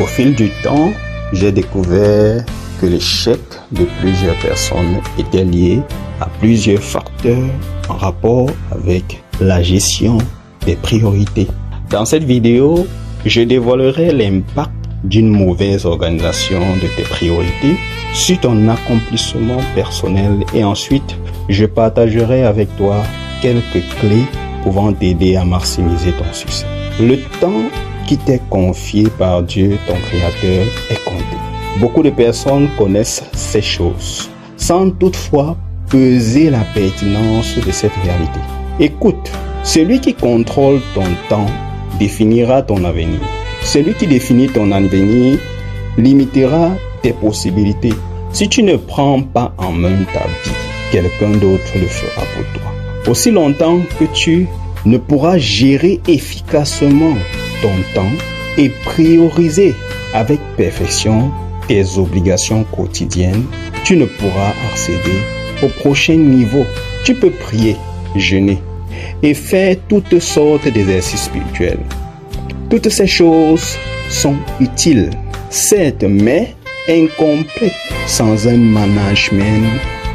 Au fil du temps, j'ai découvert que l'échec de plusieurs personnes était lié à plusieurs facteurs en rapport avec la gestion des priorités. Dans cette vidéo, je dévoilerai l'impact d'une mauvaise organisation de tes priorités sur ton accomplissement personnel et ensuite, je partagerai avec toi quelques clés pouvant t'aider à maximiser ton succès. Le temps qui t'est confié par Dieu, ton Créateur, est compté. Beaucoup de personnes connaissent ces choses, sans toutefois peser la pertinence de cette réalité. Écoute, celui qui contrôle ton temps définira ton avenir. Celui qui définit ton avenir limitera tes possibilités. Si tu ne prends pas en main ta vie, quelqu'un d'autre le fera pour toi. Aussi longtemps que tu ne pourras gérer efficacement ton temps et prioriser avec perfection tes obligations quotidiennes, tu ne pourras accéder au prochain niveau. Tu peux prier, jeûner et faire toutes sortes d'exercices spirituels. Toutes ces choses sont utiles, certes, mais incomplètes sans un management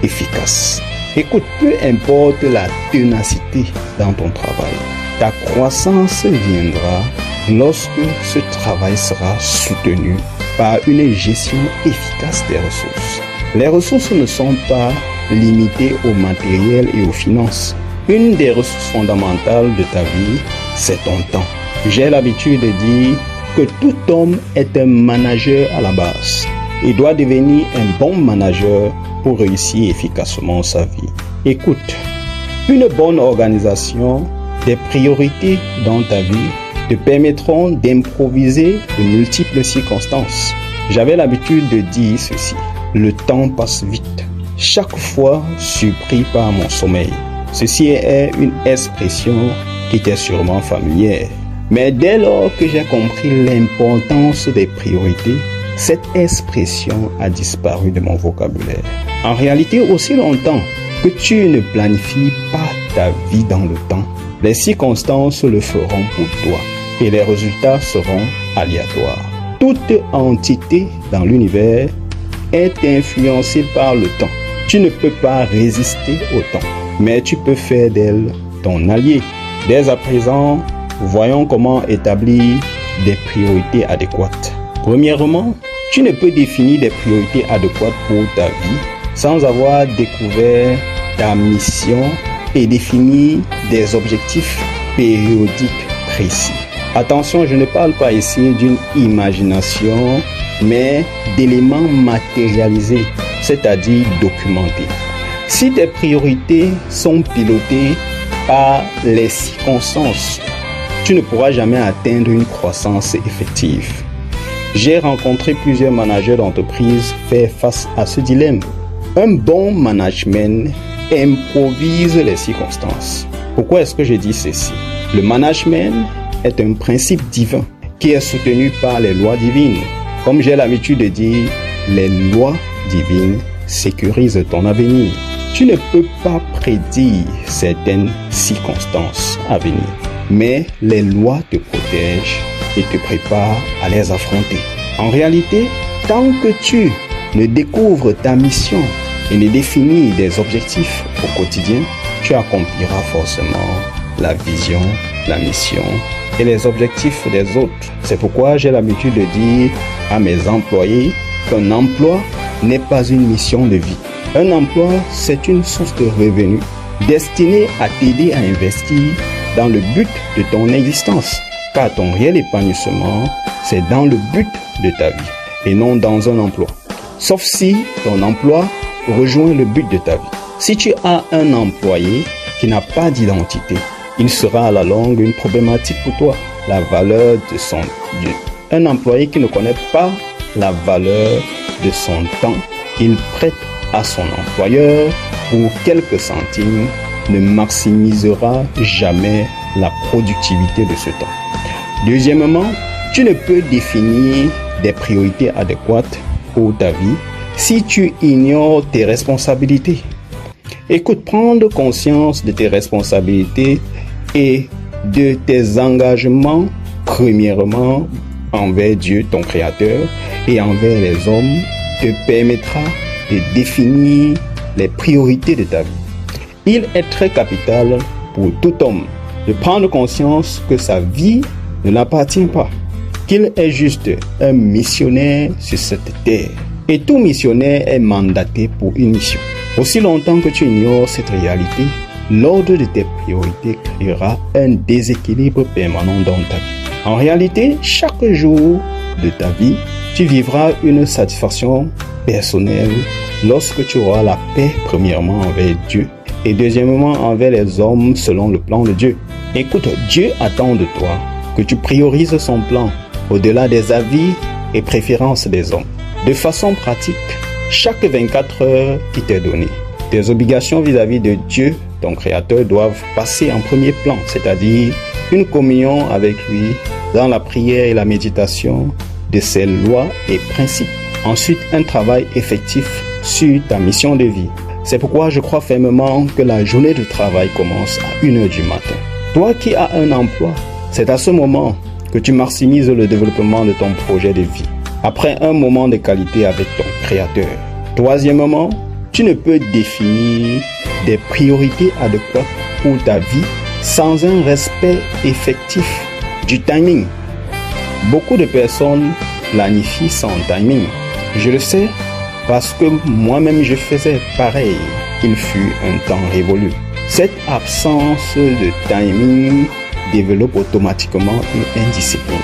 efficace. Écoute, peu importe la ténacité dans ton travail, ta croissance viendra lorsque ce travail sera soutenu par une gestion efficace des ressources. Les ressources ne sont pas limitées au matériel et aux finances. Une des ressources fondamentales de ta vie, c'est ton temps. J'ai l'habitude de dire que tout homme est un manager à la base et doit devenir un bon manager pour réussir efficacement sa vie. Écoute, une bonne organisation des priorités dans ta vie te permettront d'improviser de multiples circonstances. J'avais l'habitude de dire ceci: le temps passe vite, chaque fois surpris par mon sommeil. Ceci est une expression qui t'est sûrement familière. Mais dès lors que j'ai compris l'importance des priorités, cette expression a disparu de mon vocabulaire. En réalité, aussi longtemps que tu ne planifies pas ta vie dans le temps, les circonstances le feront pour toi et les résultats seront aléatoires. Toute entité dans l'univers est influencée par le temps. Tu ne peux pas résister au temps, mais tu peux faire d'elle ton allié. Dès à présent, voyons comment établir des priorités adéquates. Premièrement, tu ne peux définir des priorités adéquates pour ta vie sans avoir découvert ta mission et définir des objectifs périodiques précis. Attention, je ne parle pas ici d'une imagination, mais d'éléments matérialisés, c'est-à-dire documentés. Si tes priorités sont pilotées par les circonstances, tu ne pourras jamais atteindre une croissance effective. J'ai rencontré plusieurs managers d'entreprise faire face à ce dilemme. Un bon management improvise les circonstances. Pourquoi est-ce que je dis ceci? Le management est un principe divin qui est soutenu par les lois divines. Comme j'ai l'habitude de dire, les lois divines sécurisent ton avenir. Tu ne peux pas prédire certaines circonstances à venir, mais les lois te protègent et te préparent à les affronter. En réalité, tant que tu ne découvres ta mission et ne définis des objectifs au quotidien, tu accompliras forcément la vision, la mission et les objectifs des autres. C'est pourquoi j'ai l'habitude de dire à mes employés qu'un emploi n'est pas une mission de vie. Un emploi, c'est une source de revenus destinée à t'aider à investir dans le but de ton existence. Car ton réel épanouissement, c'est dans le but de ta vie et non dans un emploi. Sauf si ton emploi rejoint le but de ta vie. Si tu as un employé qui n'a pas d'identité, il sera à la longue une problématique pour toi. La valeur de son Dieu. Un employé qui ne connaît pas la valeur de son temps qu'il prête à son employeur pour quelques centimes ne maximisera jamais la productivité de ce temps. Deuxièmement, tu ne peux définir des priorités adéquates pour ta vie si tu ignores tes responsabilités. Écoute, prendre conscience de tes responsabilités et de tes engagements, premièrement, envers Dieu, ton Créateur, et envers les hommes te permettra de définir les priorités de ta vie. Il est très capital pour tout homme de prendre conscience que sa vie ne l'appartient pas, qu'il est juste un missionnaire sur cette terre. Et tout missionnaire est mandaté pour une mission. Aussi longtemps que tu ignores cette réalité, l'ordre de tes priorités créera un déséquilibre permanent dans ta vie. En réalité, chaque jour de ta vie, tu vivras une satisfaction personnelle lorsque tu auras la paix premièrement envers Dieu et deuxièmement envers les hommes selon le plan de Dieu. Écoute, Dieu attend de toi que tu priorises son plan au-delà des avis et préférences des hommes. De façon pratique, chaque 24 heures qui t'est donnée, tes obligations vis-à-vis de Dieu, ton Créateur, doivent passer en premier plan, c'est-à-dire une communion avec lui dans la prière et la méditation de ses lois et principes. Ensuite, un travail effectif sur ta mission de vie. C'est pourquoi je crois fermement que la journée de travail commence à 1h du matin. Toi qui as un emploi, c'est à ce moment que tu maximises le développement de ton projet de vie, après un moment de qualité avec ton Créateur. Troisièmement, tu ne peux définir des priorités adéquates pour ta vie sans un respect effectif du timing. Beaucoup de personnes planifient sans timing. Je le sais parce que moi-même je faisais pareil. Il fut un temps révolu. Cette absence de timing développe automatiquement une indiscipline.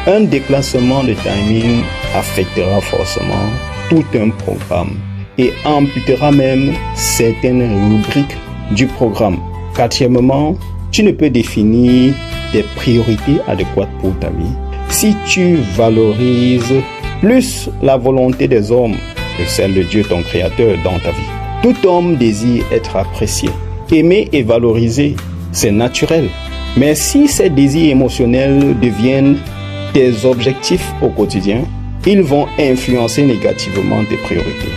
Un déclassement de timing affectera forcément tout un programme et amputera même certaines rubriques du programme. Quatrièmement, tu ne peux définir des priorités adéquates pour ta vie si tu valorises plus la volonté des hommes que celle de Dieu, ton Créateur, dans ta vie. Tout homme désire être apprécié, aimé et valorisé, c'est naturel. Mais si ces désirs émotionnels deviennent tes objectifs au quotidien, ils vont influencer négativement tes priorités.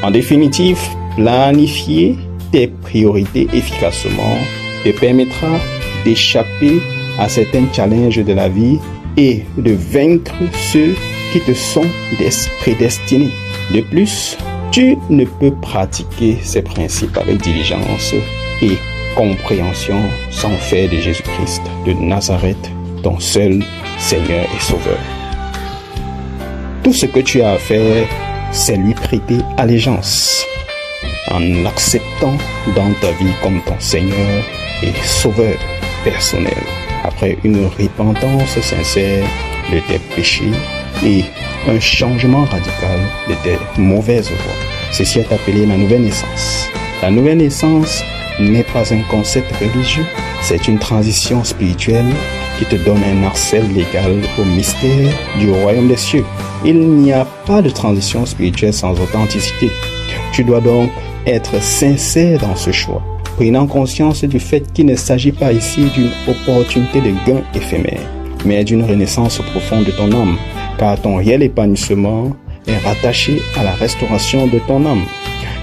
En définitive, planifier tes priorités efficacement te permettra d'échapper à certains challenges de la vie et de vaincre ceux qui te sont prédestinés. De plus, tu ne peux pratiquer ces principes avec diligence et compréhension sans faire de Jésus-Christ de Nazareth ton seul Seigneur et Sauveur. Tout ce que tu as à faire, c'est lui prêter allégeance en l'acceptant dans ta vie comme ton Seigneur et Sauveur personnel. Après une repentance sincère de tes péchés et un changement radical de tes mauvaises voies. Ceci est appelé la nouvelle naissance. La nouvelle naissance n'est pas un concept religieux, c'est une transition spirituelle qui te donne un accès légal au mystère du royaume des cieux. Il n'y a pas de transition spirituelle sans authenticité. Tu dois donc être sincère dans ce choix, prenant conscience du fait qu'il ne s'agit pas ici d'une opportunité de gain éphémère, mais d'une renaissance profonde de ton âme, car ton réel épanouissement est rattaché à la restauration de ton âme.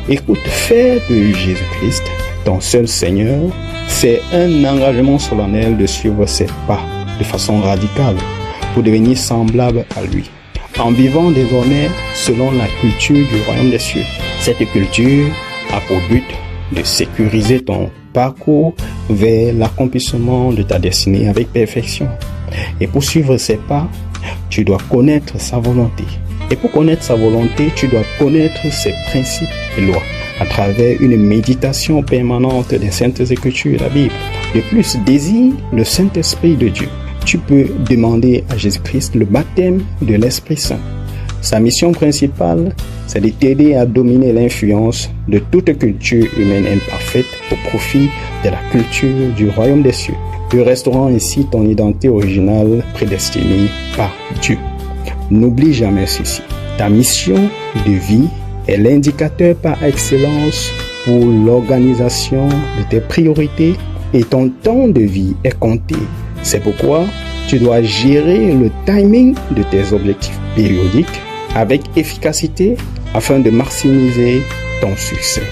Écoute, faire de Jésus-Christ ton seul Seigneur, c'est un engagement solennel de suivre ses pas de façon radicale pour devenir semblable à lui, en vivant désormais selon la culture du royaume des cieux. Cette culture a pour but de sécuriser ton parcours vers l'accomplissement de ta destinée avec perfection. Et pour suivre ses pas, tu dois connaître sa volonté. Et pour connaître sa volonté, tu dois connaître ses principes et lois à travers une méditation permanente des Saintes Écritures, la Bible. De plus, désire le Saint-Esprit de Dieu. Tu peux demander à Jésus-Christ le baptême de l'Esprit Saint. Sa mission principale, c'est de t'aider à dominer l'influence de toute culture humaine imparfaite au profit de la culture du royaume des cieux, te restaurant ainsi ton identité originale prédestinée par Dieu. N'oublie jamais ceci. Ta mission de vie est l'indicateur par excellence pour l'organisation de tes priorités et ton temps de vie est compté. C'est pourquoi tu dois gérer le timing de tes objectifs périodiques avec efficacité afin de maximiser ton succès.